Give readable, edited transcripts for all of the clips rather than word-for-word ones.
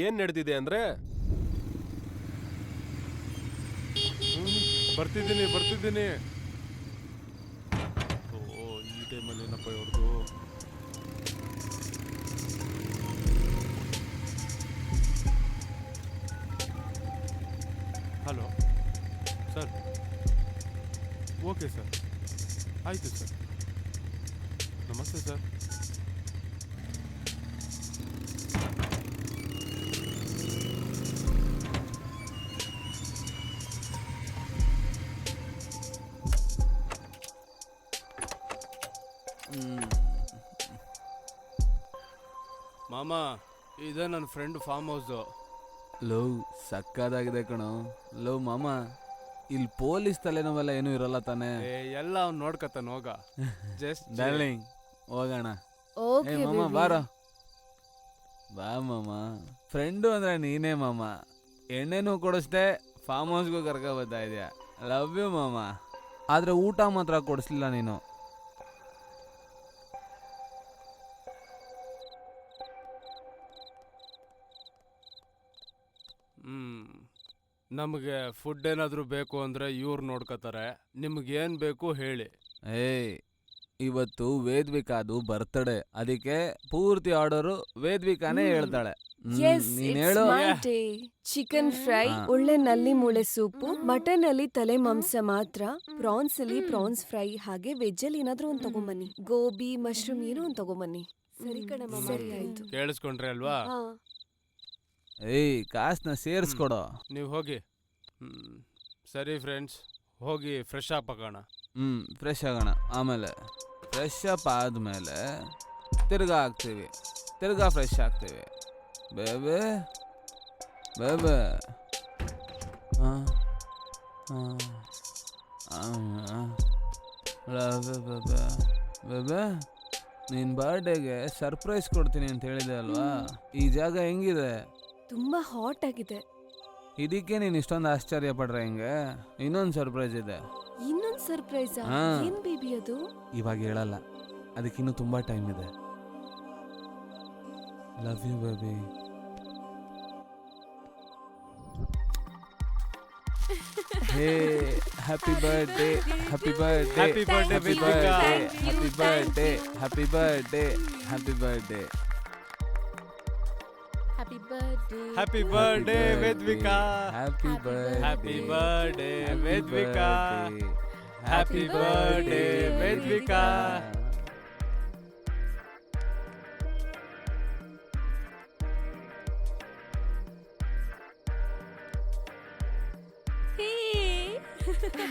ಏನ್ ನಡೆದಿದೆ ಅಂದ್ರೆ ಬರ್ತಿದ್ದೀನಿ. ಓ ಈ ಟೈಮಲ್ಲಿ ಏನಪ್ಪ ಇವ್ರದು. Hello sir. ಓಕೆ ಸರ್, ಆಯಿತು ಸರ್. ನಮಸ್ತೆ ಸರ್. ಮಾಮ, ಇದೇ ನನ್ನ ಫ್ರೆಂಡ್ ಫಾರ್ಮ್ ಹೌಸು. ಲವ್ ಸಕ್ಕದಾಗಿದೆ ಕಣೋ. ಲವ್ ಮಾಮ, ಇಲ್ಲಿ ಪೊಲೀಸ್ ತಲೆನೋವೆಲ್ಲ ಏನೂ ಇರಲ್ಲ ತಾನೇ? ಎಲ್ಲ ಅವ್ನು ನೋಡ್ಕತ್ತಾನ, ಹೋಗ. ಜಸ್ಟ್ ಡಾರ್ಲಿಂಗ್ ಹೋಗೋಣ. ಓಕೆ ಏ ಮಾಮ ಬಾರೋ. ಬಾ ಮಾಮ, ಫ್ರೆಂಡು ಅಂದ್ರೆ ನೀನೇ ಮಾಮ. ಎಣ್ಣೆನೂ ಕೊಡಿಸ್ದೆ, ಫಾರ್ಮ್ ಹೌಸ್ಗೂ ಕರ್ಕೊ ಬರ್ತಾ ಇದೆಯಾ. ಲವ್ ಯು ಮಾಮ. ಆದರೆ ಊಟ ಮಾತ್ರ ಕೊಡಿಸ್ಲಿಲ್ಲ ನೀನು. ನಮಗೆ ಫುಡ್ ಏನಾದರೂ ಬೇಕು ಅಂದರೆ ಇವ್ರು ನೋಡ್ಕೋತಾರೆ. ನಿಮ್ಗೇನು ಬೇಕು ಹೇಳಿ. ಏಯ್, ಇವತ್ತು ವೇದ್ವಿಕಾದು ಬರ್ತ್ಡೇ, ಅದಕ್ಕೆ ಪೂರ್ತಿ ಆರ್ಡರು ವೇದ್ವಿಕಾನೇ ಹೇಳ್ತಾಳೆ. ನೀನ್ ಹೇಳು. ಚಿಕನ್ ಫ್ರೈ, ಒಳ್ಳೆ ನಲ್ಲಿ ಮೂಳೆ ಸೂಪು, ಮಟನ್ ಅಲ್ಲಿ ತಲೆ ಮಾಂಸ ಮಾತ್ರ, ಪ್ರಾನ್ಸ್ ಅಲ್ಲಿ ಪ್ರಾನ್ಸ್ ಫ್ರೈ, ಹಾಗೆ ವೆಜ್ ಅಲ್ಲಿ ಏನಾದ್ರೂ ಒಂದ್ ತಗೊಂಬನ್ನಿ. ಗೋಬಿ ಮಶ್ರೂಮ್ ಏನೋ ಒಂದ್ ತಗೊಂಬನ್ನಿ. ಸರಿ ಕಣಮ್ಮ, ಸರಿ ಆಯ್ತು. ಕೇಳಿಸ್ಕೊಂಡ್ರೆ ಅಲ್ವಾ? ಏಯ್, ಕಾಸನ್ನ ಸೇರಿಸ್ಕೊಡೋ. ನೀವು ಹೋಗಿ. ಸರಿ ಫ್ರೆಂಡ್ಸ್, ಹೋಗಿ ಫ್ರೆಶ್ ಅಪ್ ಆಗೋಣ. ಫ್ರೆಶ್ ಆಗೋಣ. ಆಮೇಲೆ ಫ್ರೆಶ್ ಅಪ್ ಆದಮೇಲೆ ತಿರ್ಗಾ ಹಾಕ್ತೀವಿ, ತಿರ್ಗಾ ಫ್ರೆಶ್ ಆಗ್ತೀವಿ. ಬೇಬೆ ಬೇಬೆ ಬೇಬೆ, ನಿನ್ನ ಬರ್ಡೇಗೆ ಸರ್ಪ್ರೈಸ್ ಕೊಡ್ತೀನಿ ಅಂತ ಹೇಳಿದೆ ಅಲ್ವಾ? ಈ ಜಾಗ ಹೆಂಗಿದೆ? ತುಂಬಾ ಹಾಟ್ ಆಗಿದೆ. ಇದಕ್ಕೆ ನೀನು ಇಷ್ಟೊಂದು ಆಶ್ಚರ್ಯ ಪಡ್ರೆ ಹೆಂಗೆ? ಇನ್ನೊಂದು ಸರ್ಪ್ರೈಸ್ ಇದೆ. ಇನ್ನೊಂದ್ ಸರ್ಪ್ರೈಸ್? ಏನ್ ಬೇಬಿ ಅದು? ಇವಾಗ ಹೇಳಲ್ಲ, ಅದಕ್ಕಿನ್ನೂ ತುಂಬಾ ಟೈಮ್ ಇದೆ. Love you baby. Hey, happy birthday, happy birthday, happy birthday Vedika. Happy birthday, happy birthday, happy birthday. Happy birthday Vedika. Happy birthday, happy birthday Vedika. Happy birthday Vedika.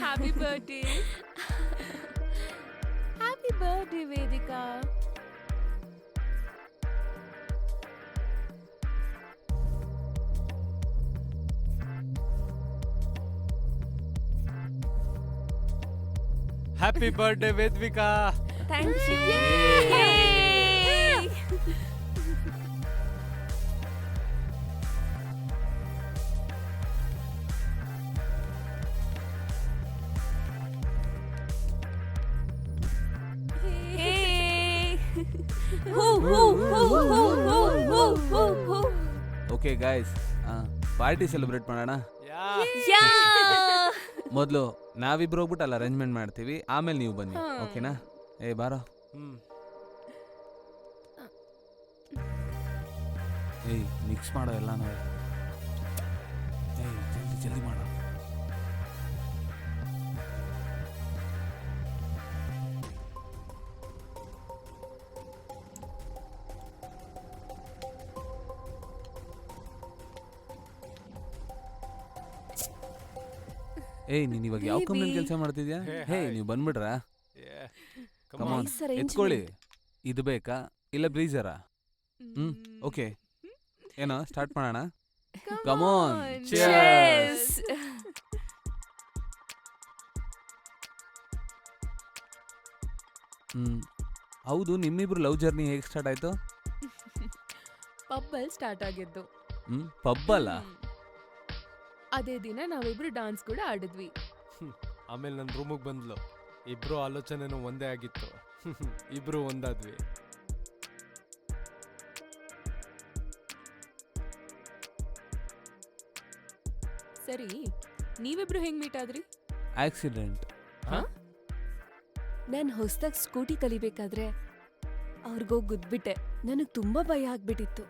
Happy birthday. Happy birthday, Vedika. Happy birthday Vedika. Thank you. Okay guys, party celebrate ಮಾಡೋಣ. ಮೊದಲು ನಾವಿಬ್ರು ಹೋಗ್ಬಿಟ್ಟು ಅಲ್ಲಿ arrangement ಮಾಡ್ತೀವಿ, ಆಮೇಲೆ ನೀವು ಬನ್ನಿ. ಓಕೆನಾ? ಏ ಬಾರೋ. ಏಯ್, ಮಿಕ್ಸ್ ಮಾಡೋ ಎಲ್ಲಾನು. ಏಯ್, ಜಲ್ದಿ ಜಲ್ದಿ ಮಾಡೋ. ಏಯ್, ನೀನ್ ಇವಾಗ ಯಾವ ಕಂಪ್ನಿ ಕೆಲಸ ಮಾಡ್ತಿದ್ಯಾ? ಹೇ, ನೀವು ಬಂದ್ಬಿಡ್ರಾ? ಕಮಾನ್, ಎತ್ಕೊಳ್ಳಿ. ಇದು ಬೇಕಾ ಇಲ್ಲ ಬ್ರೀಜರಾ? ಓಕೆ, ಏನೋ ಸ್ಟಾರ್ಟ್ ಮಾಡೋಣ. ಕಮಾನ್, ಚಿಯರ್ಸ್. ಹೌದು, ನಿಮ್ಮಿಬ್ರು ಲವ್ ಜರ್ನಿ ಹೇಗೆ ಸ್ಟಾರ್ಟ್ ಆಯ್ತು? ಪಬ್ಬಲ್ ಸ್ಟಾರ್ಟ್ ಆಗಿದ್ದು. ಪಬ್ಬಲ್ಲ? ಅದೇ ದಿನ ನಾವಿಬ್ರು ಡಾನ್ಸ್ ಕೂಡ ಆಡಿದ್ವಿ. ಆಮೇಲೆ ನನ್ನ ರೂಮಿಗೆ ಬಂದ್ಲು. ಇಬ್ರು ಆಲೋಚನೆನೂ ಒಂದೇ ಆಗಿತ್ತು. ಇಬ್ರು ಒಂದಾದ್ವಿ. ಸರಿ ನೀವಿಬ್ರು ಹೆಂಗ್ ಮೀಟ್ ಆದ್ರಿ? ಆಕ್ಸಿಡೆಂಟ್. ನಾನ್ ಹೊಸ್ದಾಗ್ ಸ್ಕೂಟಿ ಕಲಿಬೇಕಾದ್ರೆ ಅವ್ರಿಗೋಗ್ ಗುದ್ಬಿಟ್ಟೆ. ನನಗ್ ತುಂಬಾ ಭಯ ಆಗ್ಬಿಟ್ಟಿತ್ತು.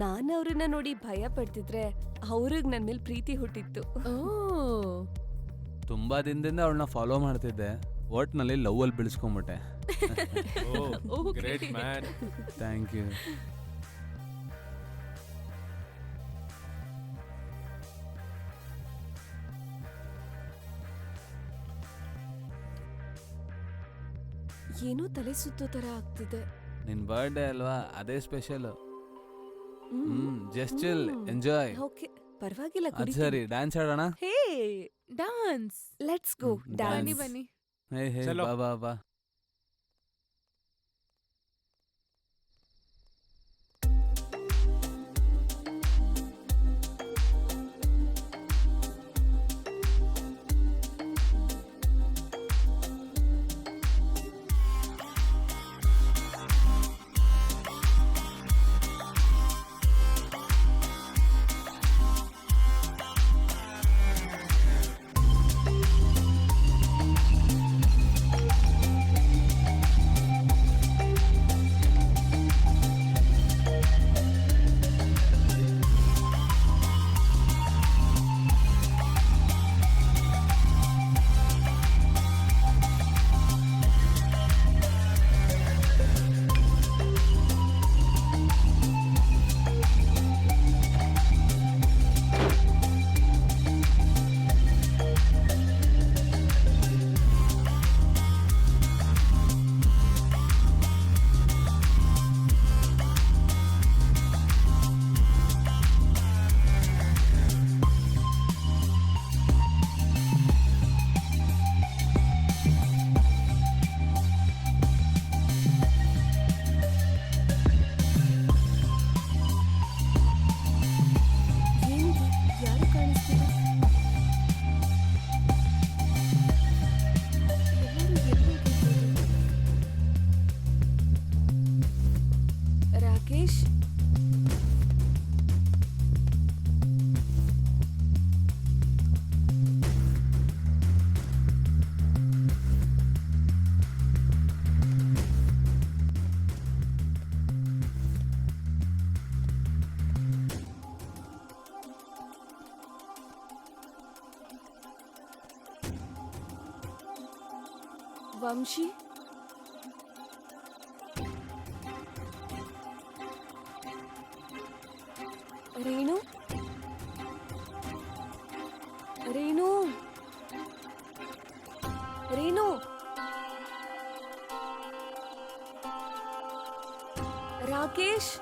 ನಾನ್ ಅವ್ರನ್ನ ನೋಡಿ ಭಯ ಪಡ್ತಿದ್ರೆ ಅವ್ರಿಗ್ ನನ್ ಮೇಲ್ ಪ್ರೀತಿ ಹುಟ್ಟಿತ್ತು. ಓ ತುಂಬಾ ದಿನದಿಂದ ಅವಳನ್ನ ಫಾಲೋ ಮಾಡ್ತಿದ್ದೆ. ಒಟ್ನಲ್ಲಿ ಲವ್ ಅಲ್ಲಿ ಬೆಳೆಸ್ಕೊಂಬಿಟ್ಟೆ. Great man. Thank you. ಏನೋ ತಲೆ ಸುತ್ತೋ ತರ ಆಗ್ತಿದೆ. ನಿನ್ ಬರ್ಡೇ ಅಲ್ವಾ, ಅದೇ special. Just chill, enjoy. Okay, ಪರವಾಗಿಲ್ಲ. ಅದ್ ಸರಿ, ಡ್ಯಾನ್ಸ್ ಆಡೋಣ. ಹೇ, ಡಾನ್ಸ್. ಲೆಟ್ಸ್ ಗೋ ಬನ್ನಿ ಡ್ಯಾನ್ಸ್. ಬನ್ನಿ. ಹೇ ಹೇ, ಚಲೋ. ಬಾ ಬಾ ಬಾ. ಯಾರು ಕಾಣಿಸ್ತಿಲ್ಲ? ರಾಕೇಶ್, ವಂಶಿ, ರೇಣು, ರೇಣು, ರೇಣು, ರಾಕೇಶ್,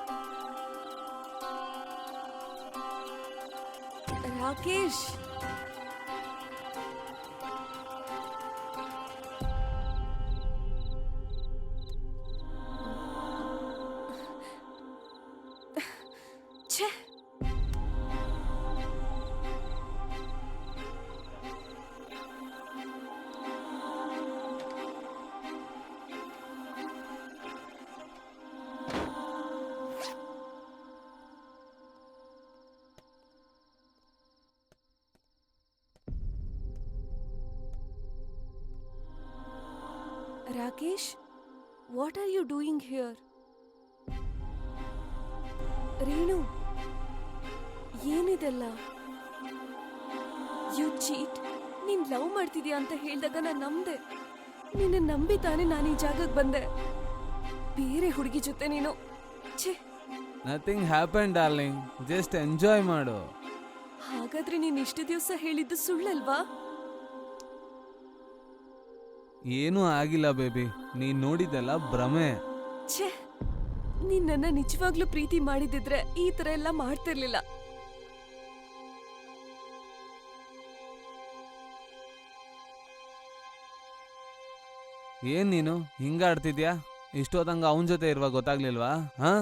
ರಾಕೇಶ್, ಛೇ, Rakesh, what are you doing here? Renu, ಏನಿದೆಲ್ಲ? You cheat. ನೀನ್ ಲವ್ ಮಾಡ್ತಿದ್ಯಾ ಅಂತ ಹೇಳ್ದಾಗ ನಾನು ನಂಬ್ದೆ. ನಿನ್ನ ನಂಬಿ ತಾನೇ ನಾನು ಈ ಜಾಗಕ್ಕೆ ಬಂದೆ. ಬೇರೆ ಹುಡುಗಿ ಜೊತೆ ನೀನು. ಛೇ, nothing happen darling, just enjoy ಮಾಡು. ಹಾಗಾದ್ರೆ ನೀನ್ ಇಷ್ಟು ದಿವಸ ಹೇಳಿದ್ದು ಸುಳ್ಳಲ್ವಾ? ಏನೂ ಆಗಿಲ್ಲ ಬೇಬಿ, ನೀನ್ ನೋಡಿದೆಲ್ಲ ಭ್ರಮೆ. ಛೇ, ನೀನ್ ನನ್ನ ನಿಜವಾಗ್ಲೂ ಪ್ರೀತಿ ಮಾಡಿದಿದ್ರೆ ಈ ತರ ಎಲ್ಲ ಮಾಡ್ತಿರ್ಲಿಲ್ಲ. ಏನ್ ನೀನು ಹಿಂಗಾಡ್ತಿದ್ಯಾ? ಇಷ್ಟೊತ್ತಂಗ ಅವನ ಜೊತೆ ಇರುವಾಗ ಗೊತ್ತಾಗ್ಲಿಲ್ವಾ? ಹಾ,